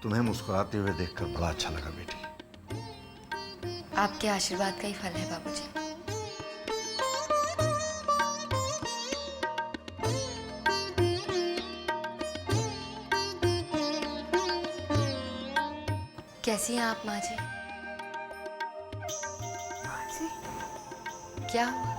तुम्हें मुस्कुराते हुए देखकर बड़ा अच्छा लगा बेटी। आपके आशीर्वाद का ही फल है बाबूजी। कैसी हैं आप माँ जी? माँ जी, क्या हुआ?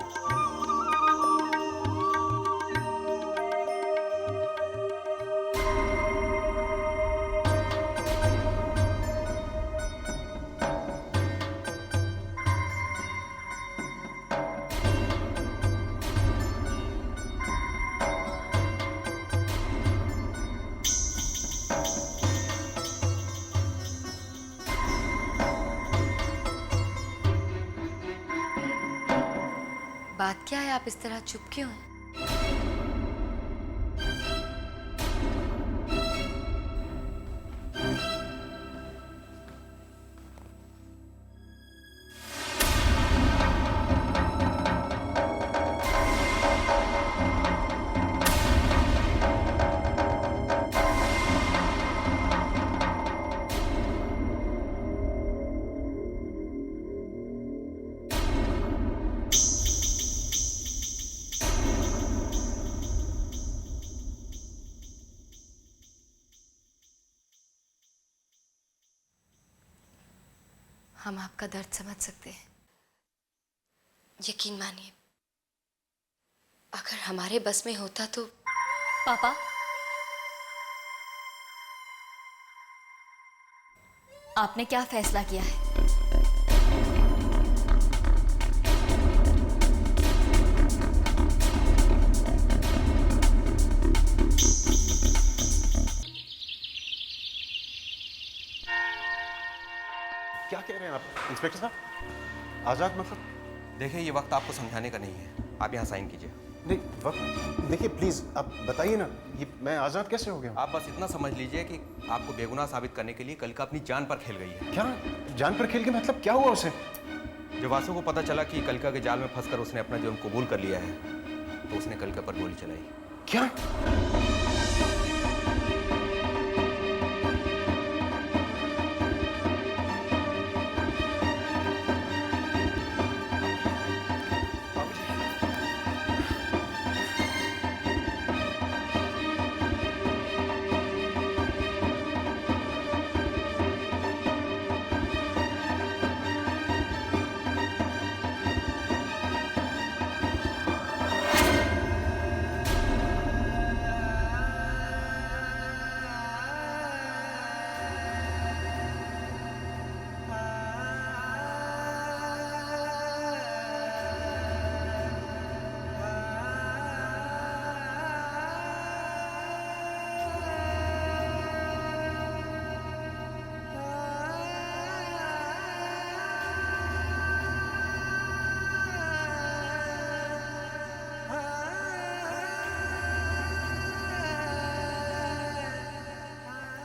बात क्या है? आप इस तरह चुप क्यों हैं? हम आपका दर्द समझ सकते हैं। यकीन मानिए, अगर हमारे बस में होता तो। पापा, आपने क्या फैसला किया है? क्या कह रहे हैं आप इंस्पेक्टर साहब? आज़ाद मतलब? देखिए, ये वक्त आपको समझाने का नहीं है। आप यहाँ साइन कीजिए। नहीं, वक्त देखिए प्लीज़, आप बताइए ना, ये मैं आज़ाद कैसे हो गया? आप बस इतना समझ लीजिए कि आपको बेगुनाह साबित करने के लिए कल का अपनी जान पर खेल गई है। क्या जान पर खेल के मतलब क्या हुआ उसे? जब वासु को पता चला कि कलिका के जाल में फंसकर उसने अपना जुर्म कबूल कर लिया है, तो उसने कलिका पर गोली चलाई। क्या?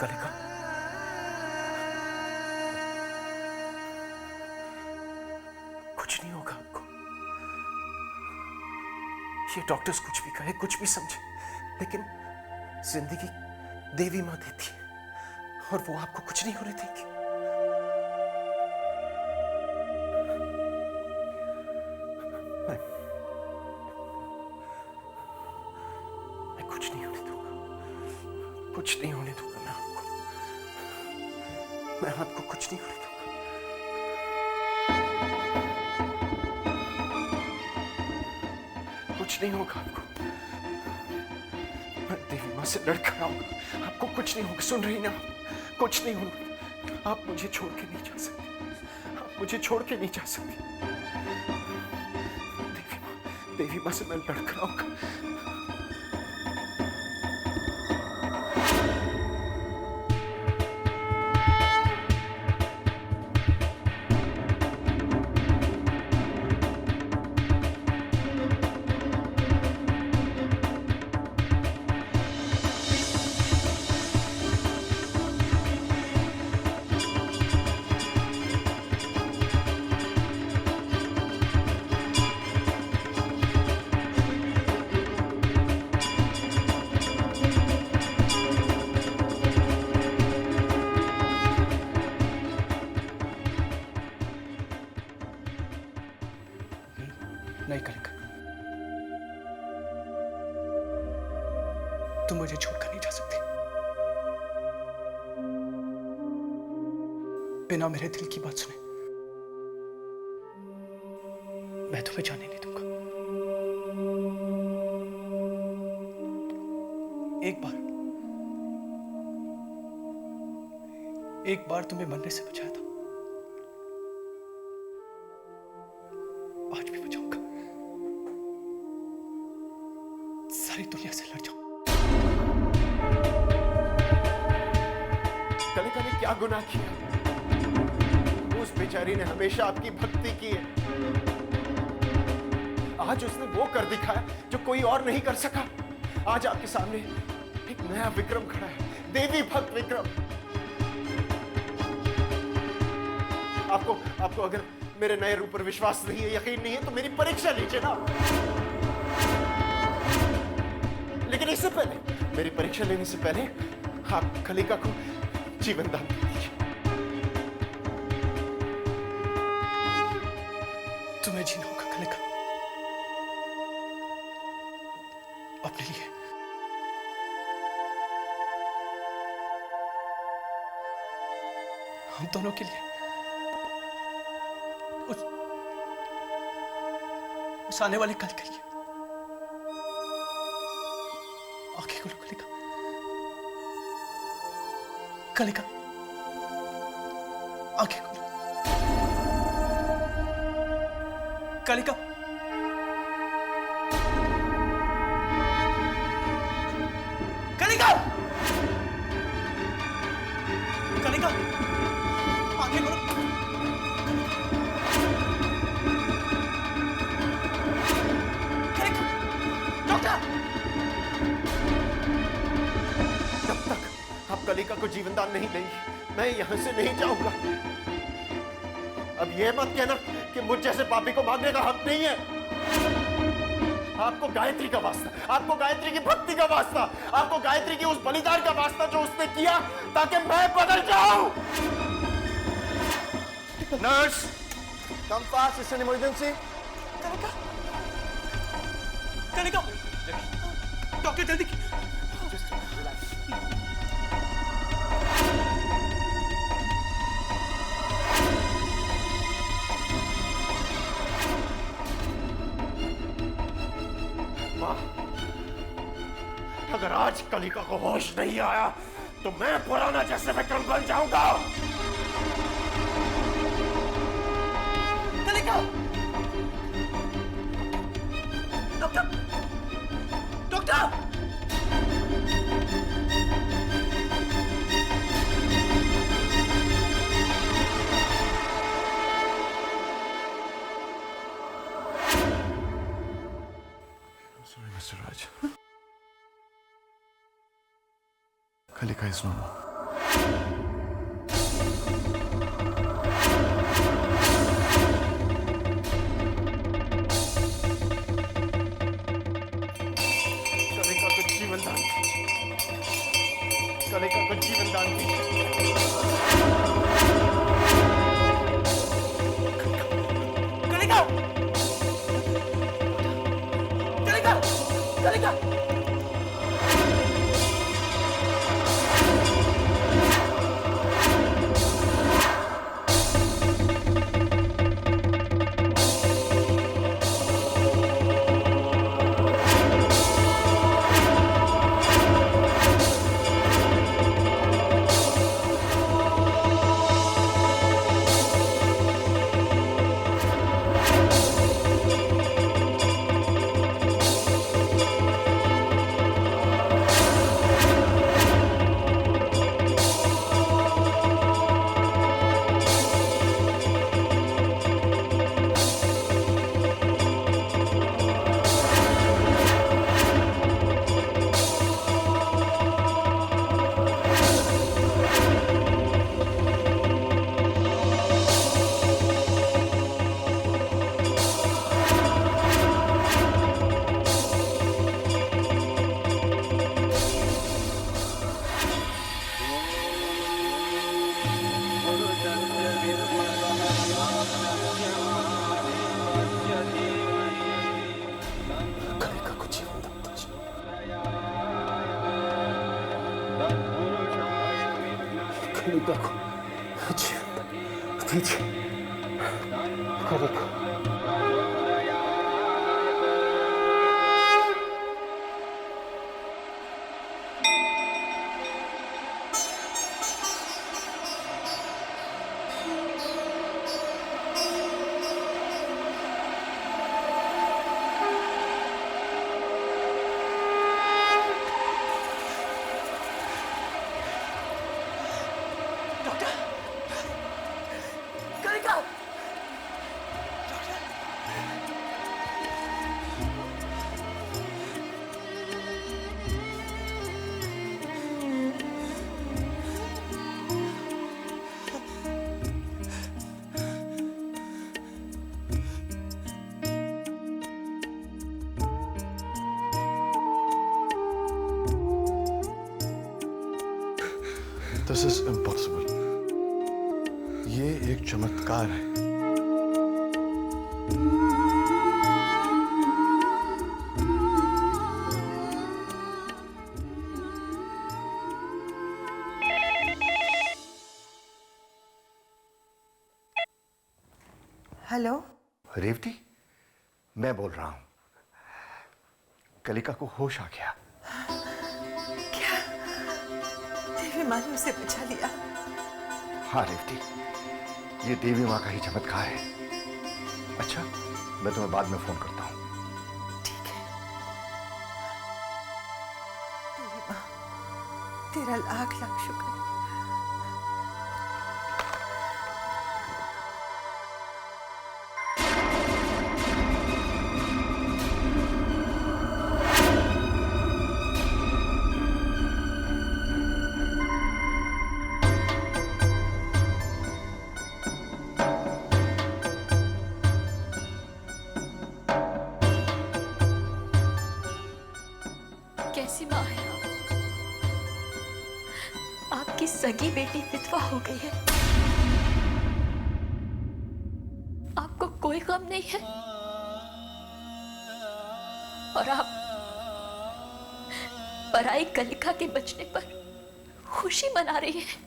कलिका? कुछ नहीं होगा आपको। ये डॉक्टर्स कुछ भी कहे, कुछ भी समझे, लेकिन जिंदगी देवी माँ देती है और वो आपको कुछ नहीं होने देगी। मैं कुछ नहीं होने दूंगा, कुछ नहीं होने दूंगा मैं आपको कुछ नहीं होने दूंगा। कुछ नहीं होगा आपको। मैं देवी माँ से लड़ कर आऊंगा, आपको कुछ नहीं होगा। सुन रही ना, कुछ नहीं होगा। आप मुझे छोड़ के नहीं जा सकते, आप मुझे छोड़ के नहीं जा सकती। देवी माँ से मैं लड़ कर आऊंगा। नहीं कलिका, तुम मुझे छोड़कर नहीं जा सकती। बिना मेरे दिल की बात सुने मैं तुम्हें जाने नहीं दूंगा। एक बार तुम्हें मरने से बचाया था, आज भी बचाऊंगा। सारी दुनिया से लड़ जाऊं। कलिका ने क्या गुनाह किया? उस बेचारी ने हमेशा आपकी भक्ति की है। आज उसने वो कर दिखाया जो कोई और नहीं कर सका। आज आपके सामने एक नया विक्रम खड़ा है, देवी भक्त विक्रम। आपको अगर मेरे नए रूप पर विश्वास नहीं है, यकीन नहीं है, तो मेरी परीक्षा लीजिए ना। लेकिन इससे पहले, मेरी परीक्षा लेने से पहले आप कलिका को जीवन दान दीजिए। तुम्हें जीना होगा कलिका, अपने लिए। हम दोनों के लिए, उस आने वाले कल के लिए। आंखें खोलो कलिका, कलिका, आंखें खोलो कलिका। कलिका, कलिका, आंखें खोलो। कलिका को जीवन दान नहीं देंगी, मैं यहां से नहीं जाऊंगा। अब यह मत कहना कि मुझ जैसे पापी को मांगने का हक नहीं है। आपको गायत्री का वास्ता, आपको गायत्री की भक्ति का वास्ता, आपको गायत्री की उस बलिदान का वास्ता जो उसने किया ताकि मैं बदल जाऊं। Nurse, come fast, it's an emergency. Kalika, Kalika, doctor जल्दी। अगर आज कलिका को होश नहीं आया तो मैं पुराना जैसे विक्रम बन जाऊंगा। Kalika, doctor, doctor, Sorry, Mr. Raj. Kalika is no more. Kalika को जीवन दान दीजिए, कलिका को जीवन दान दीजिए। कलिका, कलिका, कलिका, कलिका को दीजिए। कलिका This is impossible. ये एक चमत्कार है। हेलो। रेवती, मैं बोल रहा हूं। कलिका को होश आ गया। क्या देवी माँ ने उसे बचा लिया? हाँ रेवती, ये देवी माँ का ही चमत्कार है। अच्छा, मैं तुम्हें बाद में फोन करता हूँ। ठीक है। देवी माँ, तेरा लाख लाख शुक्र। कैसी माँ है आप? आपकी सगी बेटी विधवा हो गई है, आपको कोई गम नहीं है और आप पराई कलिका के बचने पर खुशी मना रही हैं।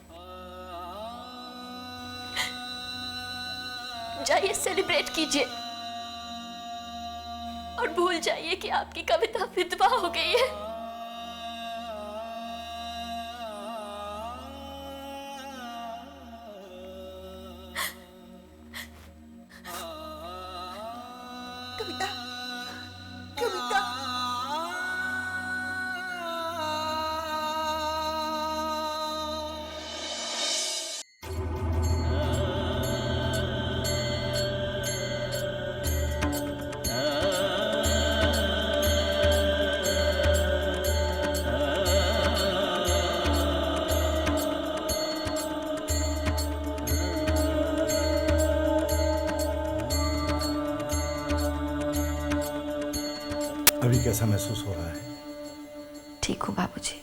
जाइए सेलिब्रेट कीजिए और भूल जाइए कि आपकी कविता विधवा हो गई है। कविता, कविता। अभी कैसा महसूस हो रहा है? ठीक हो बाबूजी।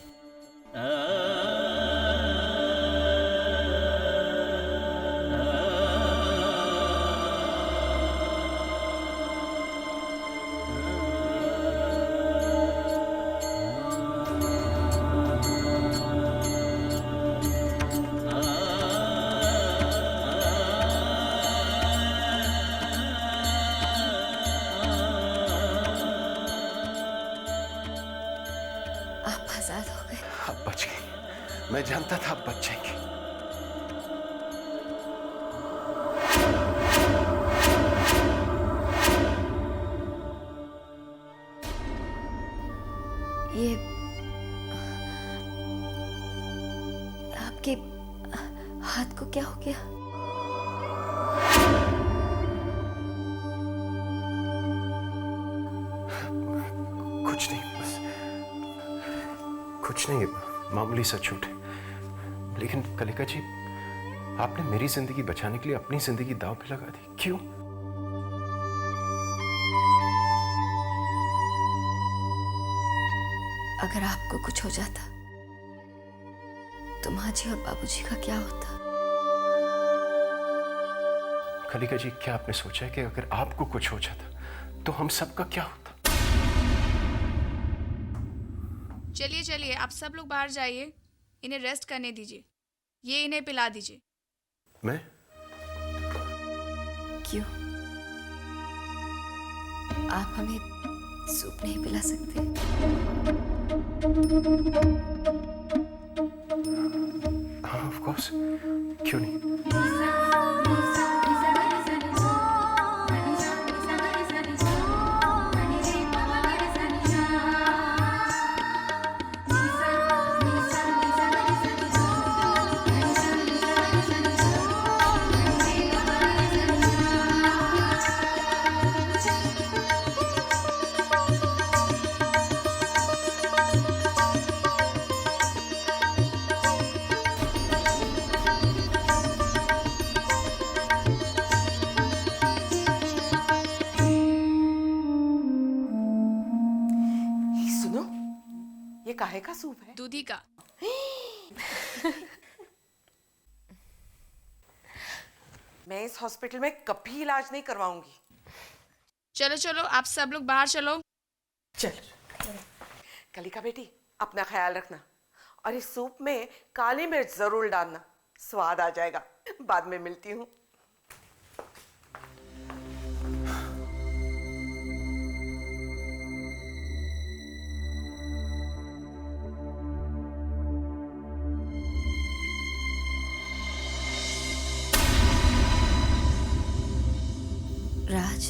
आप आजाद हो गए। अब बच गई। मैं जानता था अब बच जाएंगे। ये आपके हाथ को क्या हो गया? कुछ नहीं, बस कुछ नहीं, मामूली सा चोट है। लेकिन कलिका जी, आपने मेरी जिंदगी बचाने के लिए अपनी जिंदगी दांव पे लगा दी, क्यों? अगर आपको कुछ हो जाता तो माँ जी और बाबूजी का क्या होता? कलिका जी, क्या आपने सोचा है कि अगर आपको कुछ हो जाता तो हम सबका क्या होता? चलिए चलिए, आप सब लोग बाहर जाइए, इन्हें रेस्ट करने दीजिए। ये इन्हें पिला दीजिए। मैं? क्यों? आप हमें सूप नहीं पिला सकते? हाँ, ऑफ कोर्स, क्यों नहीं? सुनो, ये काहे का सूप है? दूधी का। मैं इस हॉस्पिटल में कभी इलाज नहीं करवाऊंगी। चलो चलो, आप सब लोग बाहर चलो। चल कलिका बेटी, अपना ख्याल रखना और इस सूप में काली मिर्च जरूर डालना, स्वाद आ जाएगा। बाद में मिलती हूँ। राज,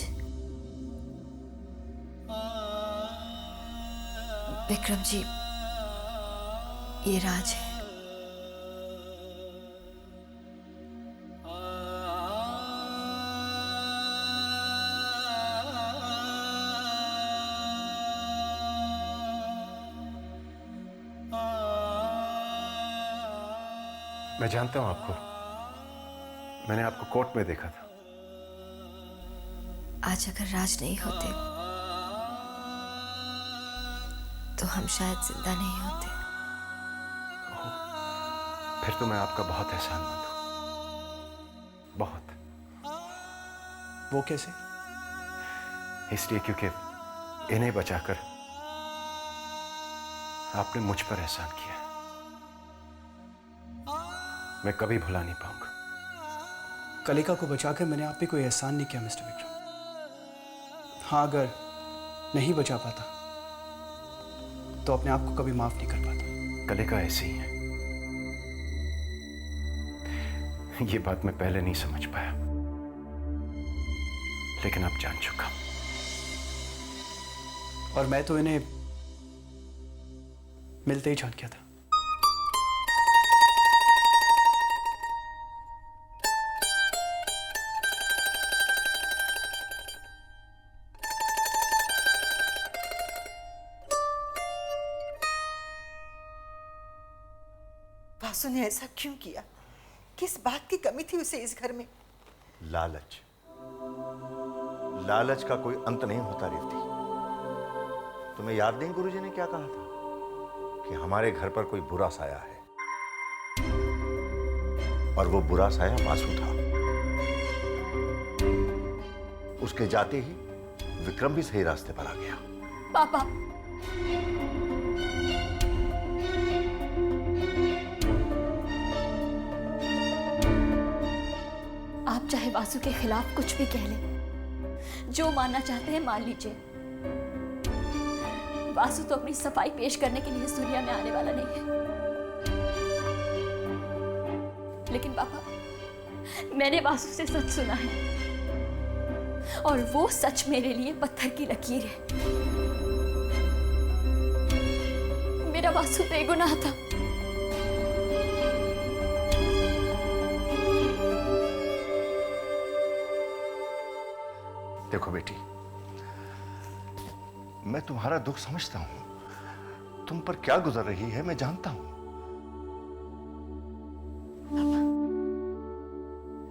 विक्रम जी, ये राज है। मैं जानता हूं आपको, मैंने आपको कोर्ट में देखा था। आज अगर राज नहीं होते तो हम शायद जिंदा नहीं होते। फिर तो मैं आपका बहुत एहसानमंद हूं, बहुत। वो कैसे? इसलिए क्योंकि इन्हें बचाकर आपने मुझ पर एहसान किया, मैं कभी भुला नहीं पाऊंगा। कलिका को बचाकर मैंने आप पे कोई एहसान नहीं किया मिस्टर विक्रम। हाँ, अगर नहीं बचा पाता तो अपने आप को कभी माफ नहीं कर पाता। कलिका ऐसे ही है, ये बात मैं पहले नहीं समझ पाया, लेकिन अब जान चुका। और मैं तो इन्हें मिलते ही जान गया था। वासु ने ऐसा क्यों किया? किस बात की कमी थी उसे इस घर में? लालच, लालच का कोई अंत नहीं होता रेवती। तुम्हें याद नहीं गुरुजी ने क्या कहा था कि हमारे घर पर कोई बुरा साया है, और वो बुरा साया वासु था। उसके जाते ही विक्रम भी सही रास्ते पर आ गया। पापा, आप चाहे वासु के खिलाफ कुछ भी कह लें, जो मानना चाहते हैं मान लीजिए। वासु तो अपनी सफाई पेश करने के लिए इस दुनिया में आने वाला नहीं है। लेकिन पापा, मैंने वासु से सच सुना है, और वो सच मेरे लिए पत्थर की लकीर है। मेरा वासु बेगुनाह था। देखो बेटी, मैं तुम्हारा दुख समझता हूं, तुम पर क्या गुजर रही है मैं जानता हूं।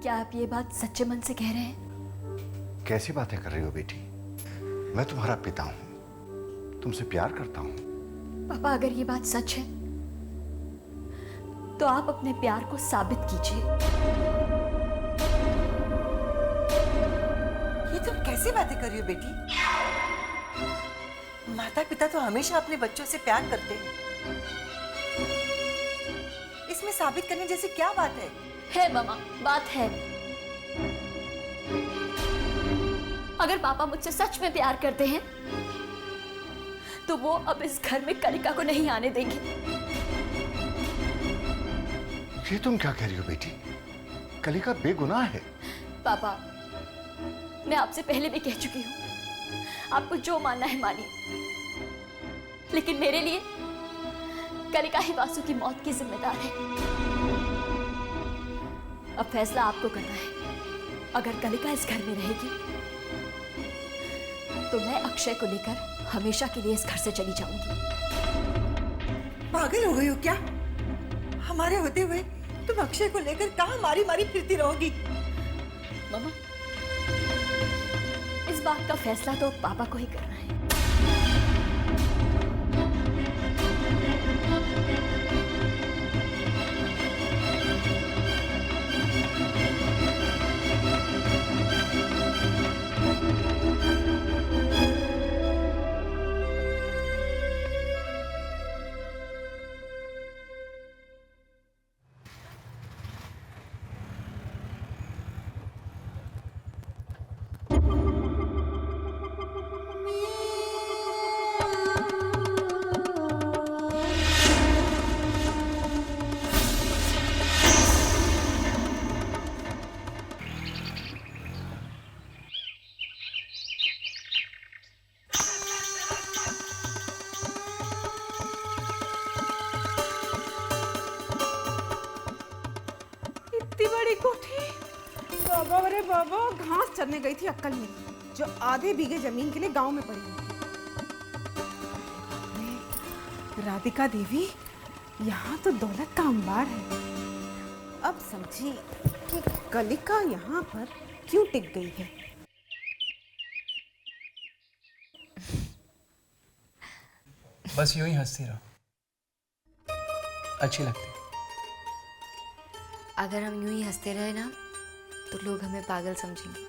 क्या आप ये बात सच्चे मन से कह रहे हैं? कैसी बातें कर रही हो बेटी? मैं तुम्हारा पिता हूं, तुमसे प्यार करता हूं। पापा, अगर ये बात सच है तो आप अपने प्यार को साबित कीजिए। ये तुम कैसी बातें कर रही हो बेटी? माता पिता तो हमेशा अपने बच्चों से प्यार करते हैं, इसमें इसमें साबित करने जैसी क्या बात है? है मामा, बात है। अगर पापा मुझसे सच में प्यार करते हैं तो वो अब इस घर में कलिका को नहीं आने देंगे। ये तुम क्या कह रही हो बेटी? कलिका बेगुनाह है। पापा, मैं आपसे पहले भी कह चुकी हूं, आपको जो मानना है मानिए, लेकिन मेरे लिए कलिका ही वासु की मौत की जिम्मेदार है। अब फैसला आपको करना है। अगर कलिका इस घर में रहेगी तो मैं अक्षय को लेकर हमेशा के लिए इस घर से चली जाऊंगी। पागल हो गई हो क्या? हमारे होते हुए तुम अक्षय को लेकर कहां मारी मारी फिरती रहोगी? मामा, इस बात का फैसला तो पापा को ही करना है। इतनी बड़ी कोठी। बाबा अरे बाबा, घास चरने गई थी अक्कल में, जो आधे बीघे जमीन के लिए गांव में पड़ी हुई। राधिका देवी, यहाँ तो दौलत का अंबार है। अब समझी कि कलिका यहाँ पर क्यों टिक गई है। बस यूं ही हंसती रहो, अच्छी लगती। अगर हम यूं ही हंसते रहे ना तो लोग हमें पागल समझेंगे।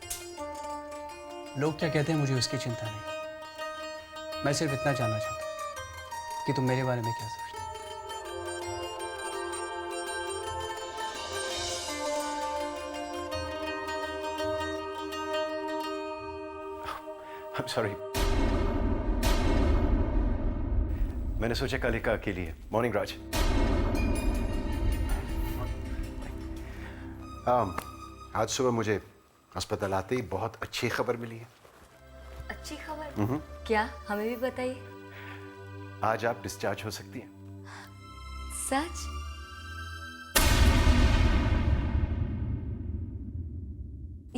लोग क्या कहते हैं मुझे उसकी चिंता नहीं। मैं सिर्फ इतना जानना चाहता हूँ कि तुम मेरे बारे में क्या सोचते हो। I'm sorry. मैंने सोचा कलिका अकेली है। मॉर्निंग राज। आज सुबह मुझे अस्पताल आते ही बहुत अच्छी खबर मिली है। अच्छी खबर? क्या? हमें भी बताइए। आज आप डिस्चार्ज हो सकती हैं। सच?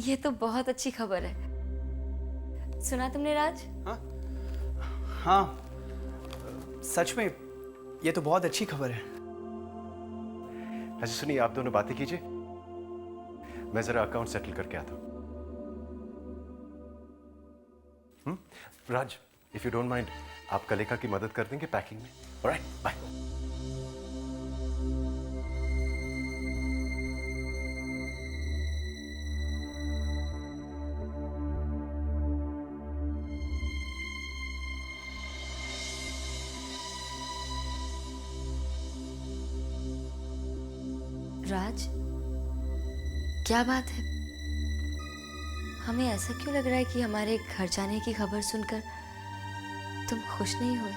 ये तो बहुत अच्छी खबर है। सुना तुमने राज? हाँ, सच में ये तो बहुत अच्छी खबर है। अच्छा सुनिए, आप दोनों बातें कीजिए, मैं जरा अकाउंट सेटल करके आता हूं। राज, इफ यू डोंट माइंड, आप कलिका की मदद कर देंगे पैकिंग में? Alright, bye. राज, क्या बात है? हमें ऐसा क्यों लग रहा है कि हमारे घर जाने की खबर सुनकर तुम खुश नहीं हुए?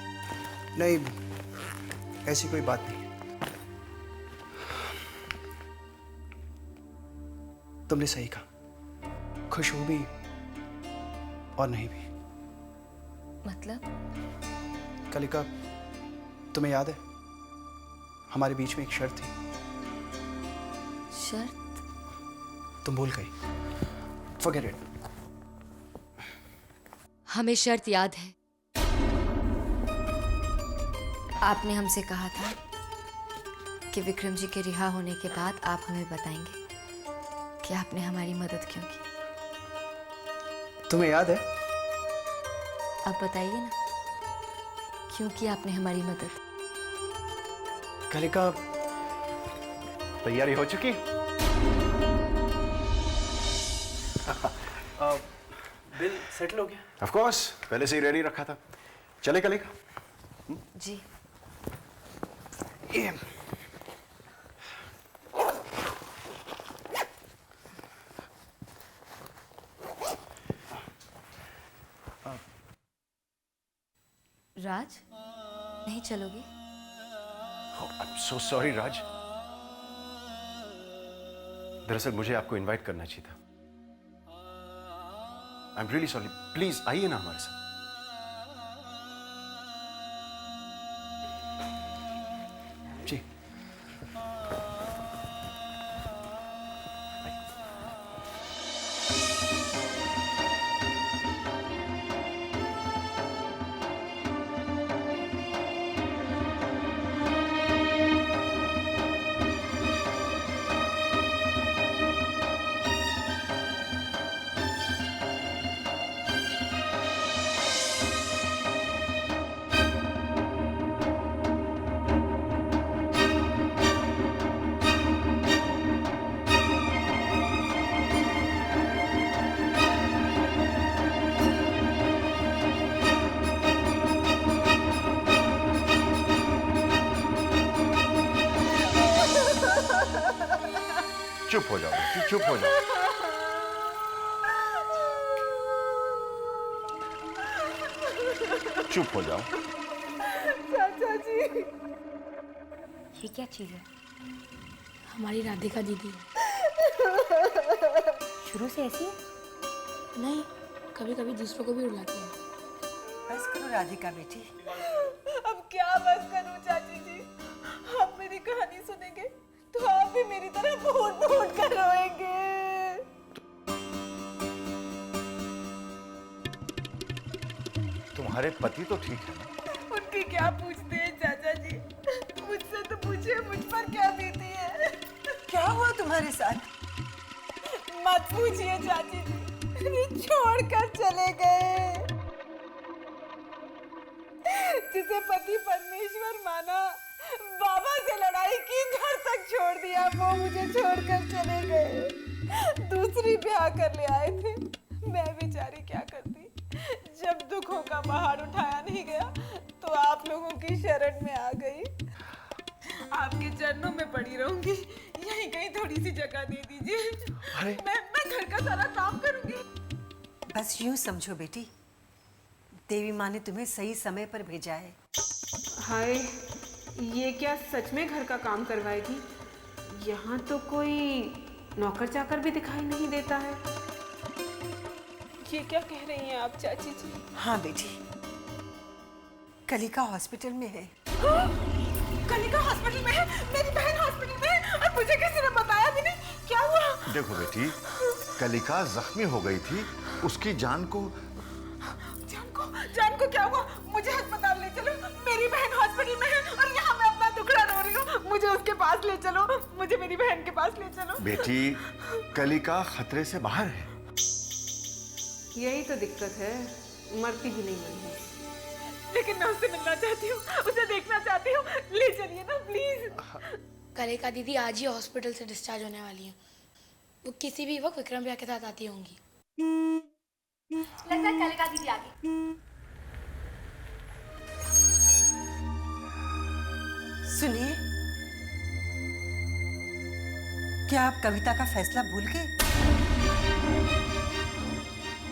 नहीं, ऐसी कोई बात नहीं। तुमने सही कहा, खुश हो भी और नहीं भी। मतलब? कलिका, तुम्हें याद है हमारे बीच में एक शर्त थी। शर्त? तुम भूल गई। Forget it. हमें शर्त याद है। आपने हमसे कहा था कि विक्रम जी के रिहा होने के बाद आप हमें बताएंगे कि आपने हमारी मदद क्यों की। तुम्हें याद है? अब बताइए ना, क्यों की आपने हमारी मदद? कलिका, तैयारी हो चुकी? बिल सेटल हो गया? ऑफ कोर्स, पहले से ही रेडी रखा था। चले कलिका? जी। ये राज, नहीं चलोगे? आई एम सो सॉरी राज। दरअसल मुझे आपको इनवाइट करना चाहिए था। I am really sorry. Please आइए ना हमारे साथ। जी चुप हो जाओ बेटी, चुप हो जाओ। चुप हो जाओ। चाचा जी, ये क्या चीज है? हमारी राधिका दीदी। शुरू से ऐसी है? नहीं, कभी कभी दूसरों को भी रुलाती है। बस करो राधिका बेटी। अब क्या बस करूं चाची जी? आप मेरी कहानी सुनेंगे तो आप भी मेरी तरह फूट फूट कर रोएंगे। तुम्हारे पति तो ठीक है ना? उनकी क्या पूछते हैं चाचा जी? मुझसे तो पूछिए मुझ पर क्या बीती है। क्या हुआ तुम्हारे साथ? मत पूछिए चाची जी, छोड़कर चले गए। जिसे पति परमेश्वर माना, बाबा से लड़ाई की, घर तक छोड़ दिया, वो मुझे छोड़कर चले गए। दूसरी ब्याह कर ले आए थे। मैं बेचारी क्या करती? जब दुखों का पहाड़ उठाया नहीं गया तो आप लोगों की शरण में आ गई। आपके चरणों में पड़ी रहूंगी। यहीं कहीं थोड़ी सी जगह दे दीजिए। मैं घर का सारा काम करूंगी। बस यूं समझो बेटी, देवी माँ ने तुम्हें सही समय पर भेजा है। हाय, ये क्या सच में घर का काम करवाएगी? यहाँ तो कोई नौकर चाकर भी दिखाई नहीं देता है। ये क्या कह रही हैं आप चाची जी? हाँ बेटी, कलिका हॉस्पिटल में है। कलिका हॉस्पिटल में है? मेरी बहन हॉस्पिटल में है और मुझे किसी ने बताया भी नहीं। क्या हुआ? देखो बेटी, कलिका जख्मी हो गई थी, उसकी जान को क्या हुआ? मुझे अस्पताल ले चलो। मेरी बहन हॉस्पिटल में है और यहाँ मैं अपना दुखड़ा रो रही हूँ। मुझे उसके पास ले चलो। मुझे मेरी बहन के पास ले चलो। बेटी, कलिका खतरे से बाहर है। यही तो दिक्कत है, मरती भी नहीं मरी। लेकिन मैं उससे मिलना चाहती हूँ, उसे देखना चाहती हूँ। ले चलिए ना प्लीज। कलिका दीदी आज ही हॉस्पिटल से डिस्चार्ज होने वाली हैं। वो किसी भी वक्त विक्रम भैया के साथ आती होंगी। लगता है कलिका दीदी आ गई। सुनिए, क्या आप कविता का फैसला भूल गए?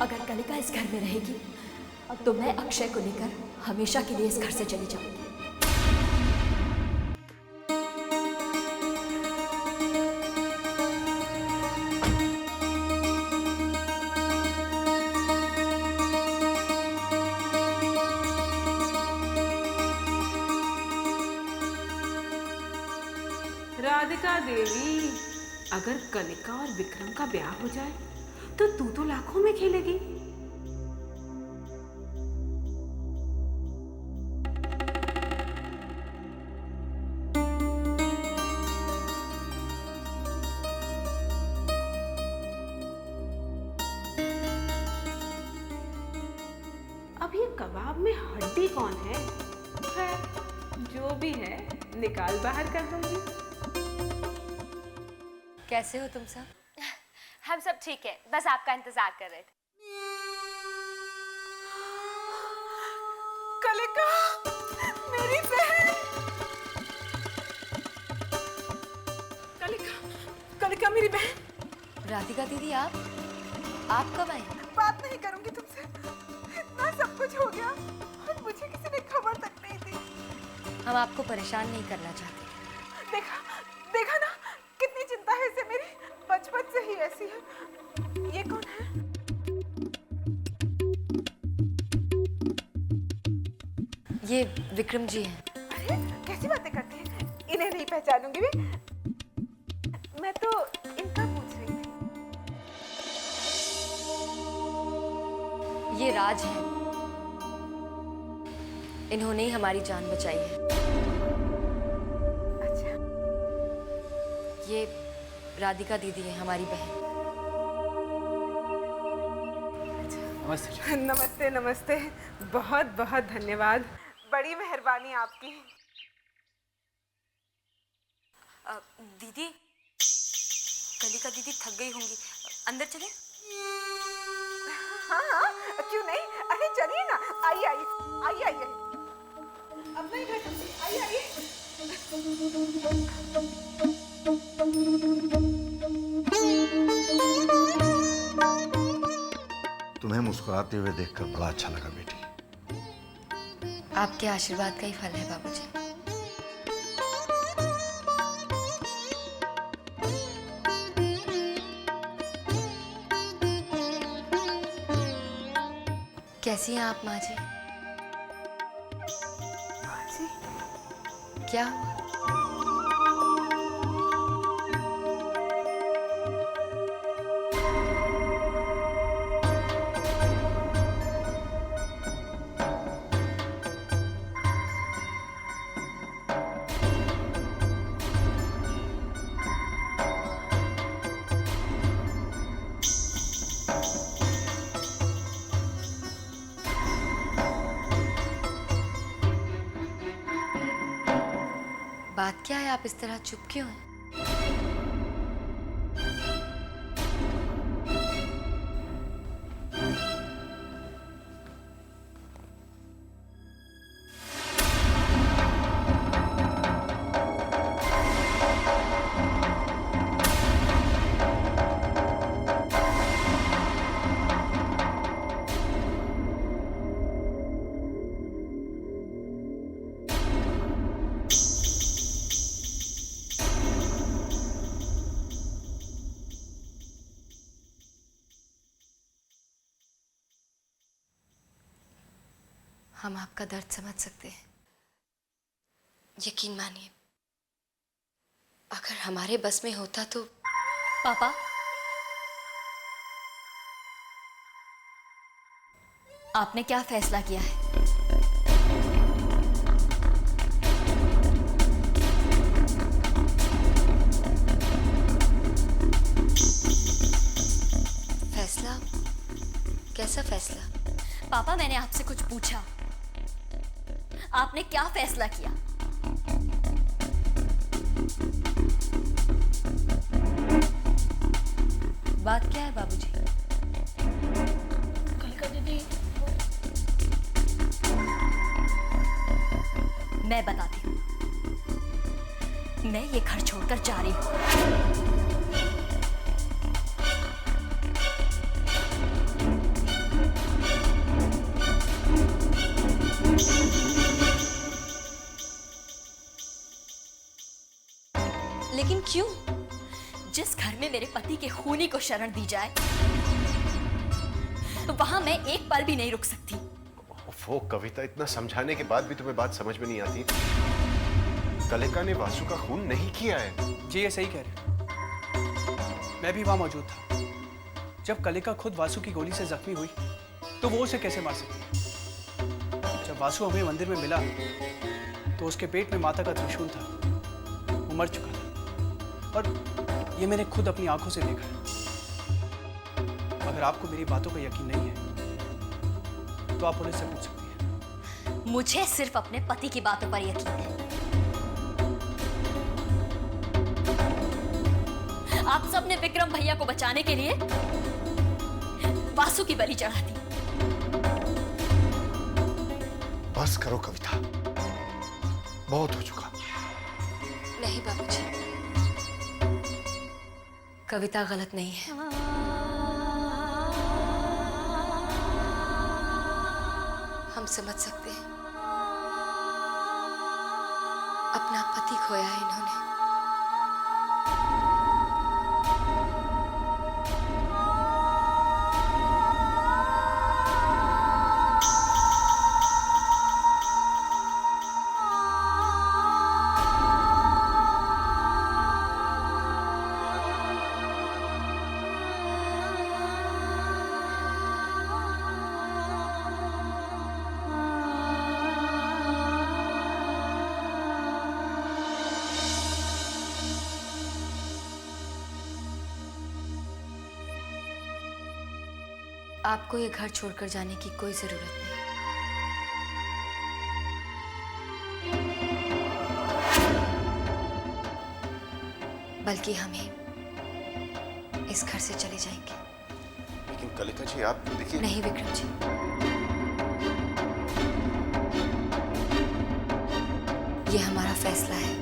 अगर कलिका इस घर में रहेगी तो मैं अक्षय को लेकर हमेशा के लिए इस घर से चली जाऊंगी। राधिका देवी, अगर कलिका और विक्रम का ब्याह हो जाए तो तू तो लाखों में खेलेगी। अब ये कबाब में हड्डी कौन है? जो भी है निकाल बाहर कर दूंगी। कैसे हो तुम सब? हम सब ठीक है, बस आपका इंतजार कर रहे थे। कलिका, मेरी बहन। कलिका मेरी बहन। राधिका दीदी, आप कब आई? बात नहीं करूंगी तुमसे। इतना सब कुछ हो गया और मुझे किसी ने खबर हम आपको परेशान नहीं करना चाहते। देखा ना, कितनी चिंता है इसे मेरी, बचपन से ही ऐसी है। ये कौन है? ये विक्रम जी हैं। अरे कैसी बातें करती है, इन्हें नहीं पहचानूंगी मैं तो इनका पूछ रही थी। ये राज हैं, इन्होंने ही हमारी जान बचाई है। अच्छा। ये राधिका दीदी है, हमारी बहन। नमस्ते। नमस्ते नमस्ते, बहुत बहुत धन्यवाद, बड़ी मेहरबानी आपकी। दीदी, कलिका दीदी थक गई होंगी, अंदर चले? हाँ, क्यों नहीं, अरे चलिए ना, आइए आइए आइए आइए, अपना ही घर चलते, आइए आइए। तुम्हें मुस्कुराते हुए देखकर बड़ा अच्छा लगा बेटी। आपके आशीर्वाद का ही फल है बाबूजी। कैसी हैं आप माँ जी? माँ जी? क्या हुआ? बात क्या है, आप इस तरह चुप क्यों हैं? हम आपका दर्द समझ सकते हैं, यकीन मानिए, अगर हमारे बस में होता तो। पापा, आपने क्या फैसला किया है? फैसला? कैसा फैसला? पापा, मैंने आपसे कुछ पूछा, आपने क्या फैसला किया? बात क्या है बाबूजी? कलिका दीदी, मैं बताती हूँ, मैं ये घर छोड़कर जा रही हूँ। लेकिन क्यों? जिस घर में मेरे पति के खूनी को शरण दी जाए, वहां मैं एक पल भी नहीं रुक सकती। वो कविता, इतना समझाने के बाद भी तुम्हें बात समझ में नहीं आती? कलिका ने वासु का खून नहीं किया है। जी, ये सही कह रहे। मैं भी वहां मौजूद था जब कलिका खुद वासु की गोली से जख्मी हुई, तो वो उसे कैसे मार सकती है? जब वासु हमें मंदिर में मिला तो उसके पेट में माता का त्रिशूल था, वो मर चुका था, और ये मैंने खुद अपनी आंखों से देखा है। अगर आपको मेरी बातों का यकीन नहीं है तो आप पुलिस से पूछ सकती हैं। मुझे सिर्फ अपने पति की बातों पर यकीन है। आप सबने विक्रम भैया को बचाने के लिए वासु की बलि चढ़ा दी। बस करो कविता, बहुत हो चुका। नहीं बाबूजी, कविता गलत नहीं है। हम समझ सकते हैं, अपना पति खोया है इन्होंने। आपको ये घर छोड़कर जाने की कोई जरूरत नहीं। बल्कि हमें इस घर से चले जाएंगे। लेकिन कलिका जी आप देखिए। नहीं विक्रम जी, ये हमारा फैसला है।